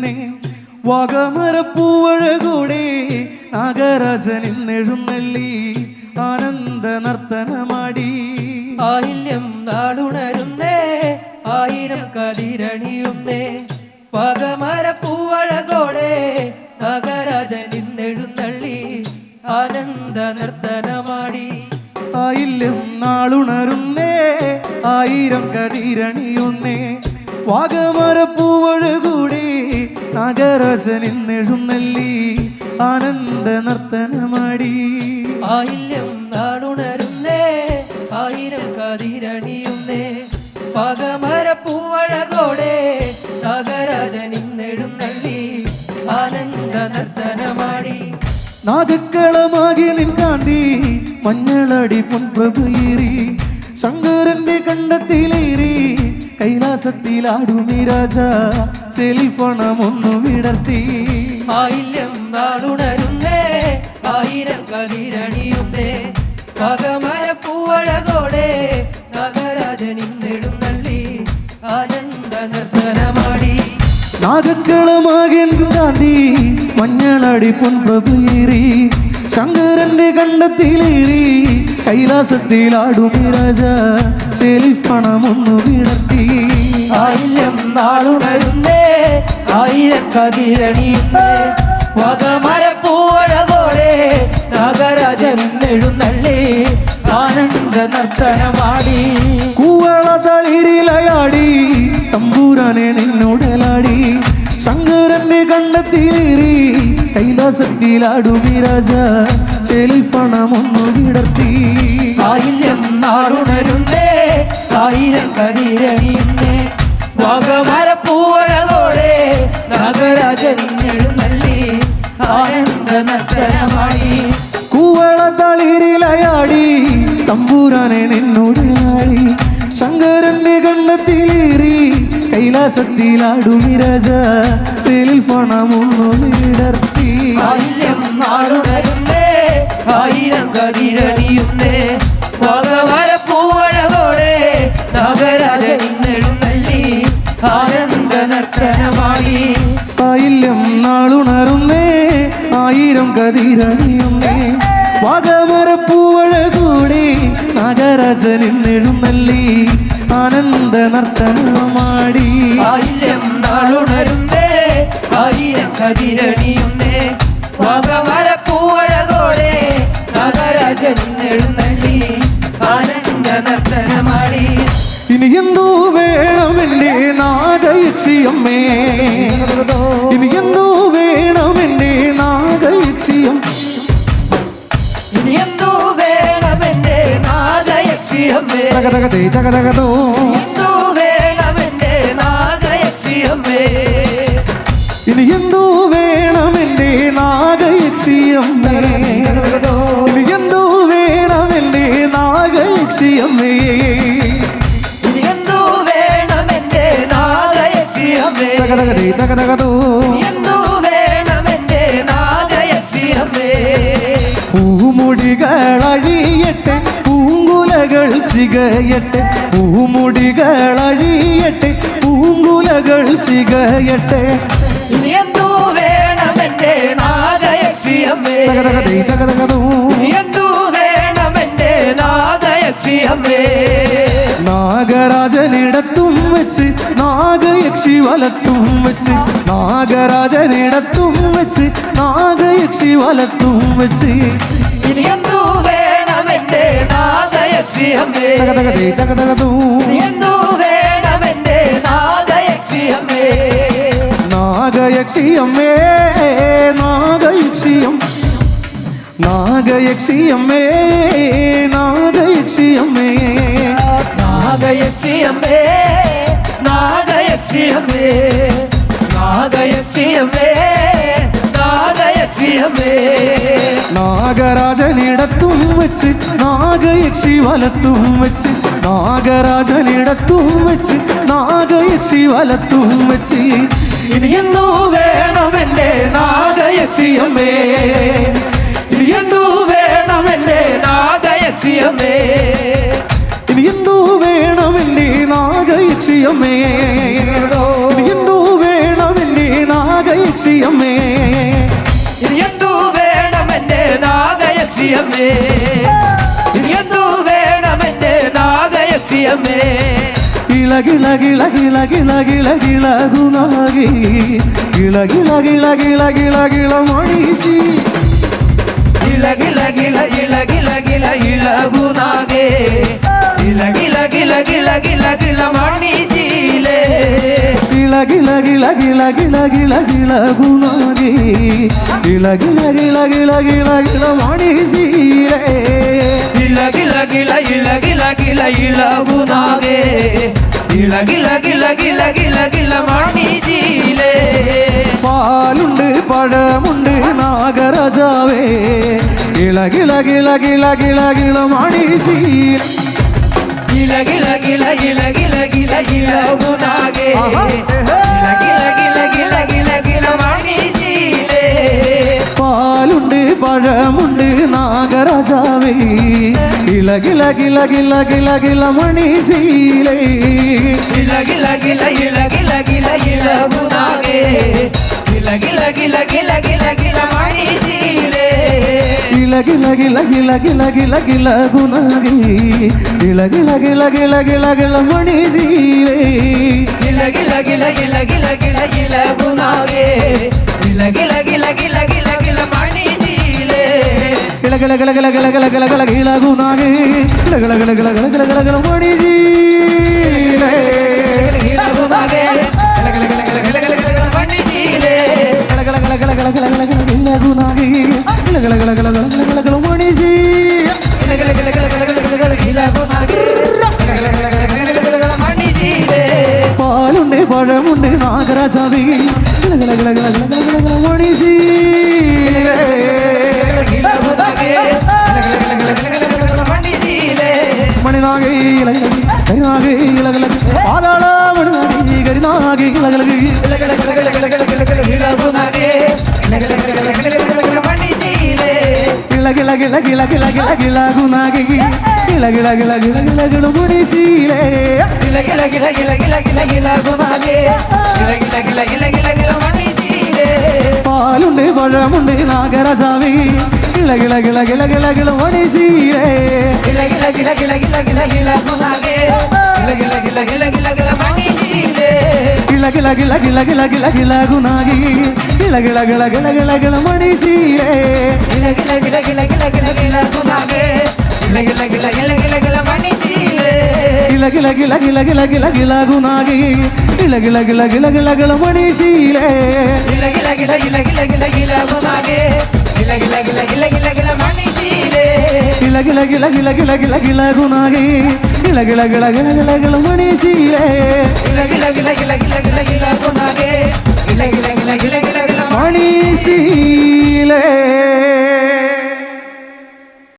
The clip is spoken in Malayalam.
കതിരണിയുന്നേ വാഗമരപ്പൂവഴകൂടെ നാഗരാജനിന്നെഴുന്നള്ളി ആനന്ദ നർത്തനമാടി ആയില്യം നാടുണരുന്നേ ആയിരം കതിരണിയുന്നേ വാഗമരപ്പൂവഴകോടെ നാഗരാജനിന്നെഴുന്നള്ളി ആനന്ദ നർത്തനമാടി ആയില്യം നാളുണരുന്നേ ആയിരം കതിരണിയുന്നേ വാഗമരപ്പൂവഴകൂടെ നാഗരാജനിന്നെഴുന്നള്ളി ആനന്ദ നർത്തനമാടി ആയില്യം നാടുണരുന്നേ ആയിരം കതിരണിയുന്നേ വാഗമരപ്പൂവഴകോടെ നാഗരാജനിന്നെഴുന്നള്ളി ആനന്ദ നർത്തനമാടി നാഗക്കളമാകി നിൻ കാന്തി മഞ്ഞളടി പൊൻപ്രഭുയേറി ശങ്കരന്റെ കണ്ടത്തിലേറി കൈലാസത്തിലാടുമീ രാജ ചെലിഫണമൊന്നു വിടർത്തി ആയില്യം നാടുണരുന്നേ ആയിരം കതിരണിയുന്നേ വാഗമരപ്പൂവഴകോടെ നാഗരാജനിന്നെഴുന്നള്ളി ആനന്ദ നർത്തനമാടി നാഗക്കളമാകി നിൻ കാന്തി മഞ്ഞളടി പൊൻപ്രഭുയേറി ശങ്കരന്റെ കണ്ടത്തിലേറി കൈലാസത്തിലാടുമീ രാജ ചെലിഫണമൊന്നു വിടർത്തി ആയില്യം നാളുണരുന്നേ ആയിരം കതിരണിയുന്നേ വാഗമരപ്പൂവഴകോടെ നാഗരാജനിന്നെഴുന്നള്ളി ആനന്ദ നർത്തനമാടി കൂവള തളിരിലയാടി തമ്പൂരാനെ നിന്നോടലാടി ശങ്കരന്റെ കണ്ടത്തിലേറി കൈലാസത്തിലാടുമീ രാജ ചെലിഫണമൊന്നു വിടർത്തി ആയില്യം നാളുണരുന്നേ ആയിരം കതിരണിയുന്നേ വാഗമരപ്പൂവഴകോടെ നാഗരാജനിന്നെഴുന്നള്ളി ആനന്ദ നർത്തനമാടി കൂവള തളിരിലയാടി തമ്പൂരാനെ നിന്നോടലാടി ശങ്കരന്റെ കണ്ണത്തിലേറി കൈലാസത്തിലാടുമീ രാജ ചെലിഫണമൊന്നു വിടർത്തി ആയില്യം നാളുണരുന്നേ ആയിരം കതിരണിയുന്നേ വാഗമരപ്പൂവഴകോടെ നാഗരാജനിന്നെഴുന്നള്ളി ആനന്ദ നർത്തനമാടി ആയില്യം നാളുണരുന്നേ ആയിരം കതിരണിയുന്നേ വാഗമരപ്പൂവഴകൂടെ നാഗരാജനിന്നെഴുന്നള്ളി ആനന്ദ നർത്തനമാടി ആയില്യം നാളുണരുന്നേ ആയിരം കതിരണിയുന്നേ വാഗമരപ്പൂവഴകോടെ നാഗരാജനിന്നെഴുന്നള്ളി ആനന്ദ നർത്തനമാടി ഇനി എന്തോ വേണമെന്റെ നാഗയക്ഷിയമ്മേ ഇനി എന്തോ വേണമെന്റെ നാഗയക്ഷിയം ഇനി എന്തോ വേണമെന്റെ നാഗയക്ഷിയമ്മേ തകതകതേ തകതകതോ എന്തോ വേണമെന്റെ നാഗയക്ഷിയമ്മേ ഇനി എന്തോ വേണമെന്റെ നാഗയക്ഷിയമ്മേ ഇനി എന്തോ വേണമെന്റെ നാഗയക്ഷിയമ്മേ ഇനി എന്തോ വേണമെന്റെ നാഗയക്ഷിയമ്മേ തകതകതേ തകതകതോ എന്തോ വേണമെന്റെ നാഗയക്ഷിയമ്മേ പൂമുടികൾ അഴിയട്ടെ പൂങ്കുലകൾ ചികയട്ടെ പൂമുടികൾ അഴിയട്ടെ പൂങ്കുലകൾ ചികയട്ടെ ഇനി എന്തോ വേണമെന്റെ നാഗയക്ഷിയമ്മേ തകതകതേ തകതകതോ ഇനി എന്തോ വേണമെന്റെ നാഗയക്ഷിയമ്മേ നാഗരാജനിടത്തും വെച്ച് നാഗയക്ഷി വലത്തും വെച്ച് നാഗരാജനിടത്തും വെച്ച് നാഗയക്ഷി വലത്തും വെച്ച് ഇനി എന്തോ വേണമെന്റെ നാഗയക്ഷിയമ്മേ തകതകതേ തകതകതോ ഇനി എന്തോ വേണമെന്റെ നാഗയക്ഷിയമ്മേ നാഗയക്ഷിയമ്മേ നാഗയക്ഷിയം നാഗയക്ഷിയമ്മേ നാഗയക്ഷിയമ്മേ നാഗയക്ഷിയമ്മേ നാഗയക്ഷിയമ്മേ നാഗയക്ഷിയമ്മേ നാഗയക്ഷിയമ്മേ നാഗരാജനിടത്തും വെച്ച് നാഗയക്ഷി വലത്തും വെച്ച് നാഗരാജനിടത്തും വെച്ച് നാഗയക്ഷി വലത്തും വെച്ച് ഇനി എന്തോ വേണമെന്റെ നാഗയക്ഷിയമ്മേ ഇനി എന്തോ വേണമെന്റെ നാഗയക്ഷിയമ്മേ ഇനി എന്തോ വേണമെന്റെ നാഗയക്ഷിയമ്മേ ഇനി എന്തോ വേണമെന്റെ നാഗ നാഗയക്ഷിയമ്മേ ഇനി എന്തു വേണം എന്റെ നാഗയക്ഷിയമ്മേ ഇനി എന്തു വേണം എന്റെ നാഗയക്ഷിയമ്മേ ഗിള ഗിള ഗിള ഗിള ഗിള ഗിള ഗിള ഗുനാഗി ഗിള ഗിള ഗിള ഗിള ഗിള ഗിള മണീഷി ഗില ഗില ഗില ഗില ഗില ഗില ഗില ഗുനാഗേ ഗില ഗില ഗില ഗില ഗില ഗില മണീശീലേ ഗിള ഗിള ഗിള ഗിള ഗിള ഗിള ഗിള ഗുനാഗി ഗിള ഗിള ഗിള ഗിള ഗിള ഗിള മണീഷീലേ ഗില ഗില ഗില ഗില ഗില ഗില ഗില ഗുനാഗേ ഗില ഗില ഗില ഗില ഗില ഗില മണീശീലേ പാലുണ്ട് പഴമുണ്ട് നാഗരാജാവേ ഗിള ഗിള ഗിള ഗിള ഗിള ഗിള മണീശീല ഗില ഗില ഗില ഗില ഗില ഗില ഗില ഗുനാഗേ ഗില ഗില ഗില ഗില ഗില ഗില മണീശീലേ പാലുണ്ട് പഴമുണ്ട് നാഗരാജാവേ ഗിള ഗിള ഗിള ഗിള ഗിള ഗിള മണീശീലേ ഗില ഗില ഗില ഗില ഗില ഗില ഗില ഗുനാഗേ ഗില ഗില ഗില ഗില ഗില ഗില മണീശീലേ ഗിള ഗിള ഗിള ഗിള ഗിള ഗിള ഗിള ഗുനാഗി ഗിള ഗിള ഗിള ഗിള ഗിള ഗിള മണീശീലേ ഗില ഗില ഗില ഗില ഗില ഗില ഗില ഗുനാഗേ ഗില ഗില ഗില ഗില ഗില ഗില മണീശീലേ ഗിള ഗിള ഗിള ഗിള ഗിള ഗിള ഗിള ഗിള ഗിള ഗുനാഗി ഗിള ഗിള ഗിള ഗിള ഗിള ഗിള ഗിള ഗിള മണീശീലേ ഗില ഗുനാഗേ ഗില ഗില ഗില ഗില ഗില ഗില ഗില മണീശീലേ ഗിള ഗിള ഗിള ഗിള ഗിള ഗിള ഗിള ഗിള ഗിള ഗുനാഗി ഗിള ഗിള ഗിള ഗിള ഗിള ഗിള ഗിള മണീശീലേ ഗില ഗില ഗില ഗില ഗില ഗില ഗില ഗില ഗുനാഗേ ഗില ഗില ഗില ഗില ഗില ഗില ഗില മണീശീലേ പാലുണ്ട് പഴമുണ്ട് നാഗരാജാവേ ഗിള ഗിള ഗിള ഗിള ഗിള ഗിള ഗിള ഗിള മണീശീലേ ഗില ഗുനാഗേ ഗില ഗില ഗില ഗില ഗില ഗില ഗില മണീശീലേ മണിനാഗി ഗിള ഗിള കരിനാഗി ഗിള ഗിള പാതാള മണിനാഗി കരിനാഗി ഗിള ഗിള ഗില ഗില ഗില ഗില ഗില ഗില ഗില ഗില ഗില ഗുനാഗേ ഗില ഗില ഗില ഗില ഗില ഗില ഗില മണീശീലേ ഗിള ഗിള ഗിള ഗിള ഗിള ഗിള ഗിള ഗുനാഗി ഗിള ഗിള ഗിള ഗിള ഗിള ഗിള മണീശീലേ ഗില ഗില ഗില ഗില ഗില ഗില ഗില ഗുനാഗേ ഗില ഗില ഗില ഗില ഗില ഗില മണീശീലേ പാലുണ്ട് പഴമുണ്ട് നാഗരാജാവേ ഗിള ഗിള ഗിള ഗിള ഗിള ഗിള മണീശീലേ ഗില ഗില ഗില ഗില ഗില ഗില ഗില ഗുനാഗേ ഗില ഗില ഗില ഗില ഗില ഗില മണീശീലേ ഗിള ഗിള ഗിള ഗിള ഗിള ഗിള ഗിള ഗുനാഗി ഗിള ഗിള ഗിള ഗിള ഗിള ഗിള മണീശീലേ ഗില ഗില ഗില ഗില ഗില ഗില ഗില ഗുനാഗേ ഗില ഗില ഗില ഗില ഗില ഗില മണീശീലേ ഗിള ഗിള ഗിള ഗിള ഗിള ഗിള ഗിള ഗുനാഗി ഗിള ഗിള ഗിള ഗിള ഗിള ഗിള മണീശീലേ ഗില ഗില ഗില ഗില ഗില ഗില ഗില ഗുനാഗേ ഗില ഗില ഗില ഗില ഗില ഗില മണീശീലേ ഗിള ഗിള ഗിള ഗിള ഗിള ഗിള ഗിള ഗുനാഗി ഗിള ഗിള ഗിള ഗിള ഗിള ഗിള മണീശീലേ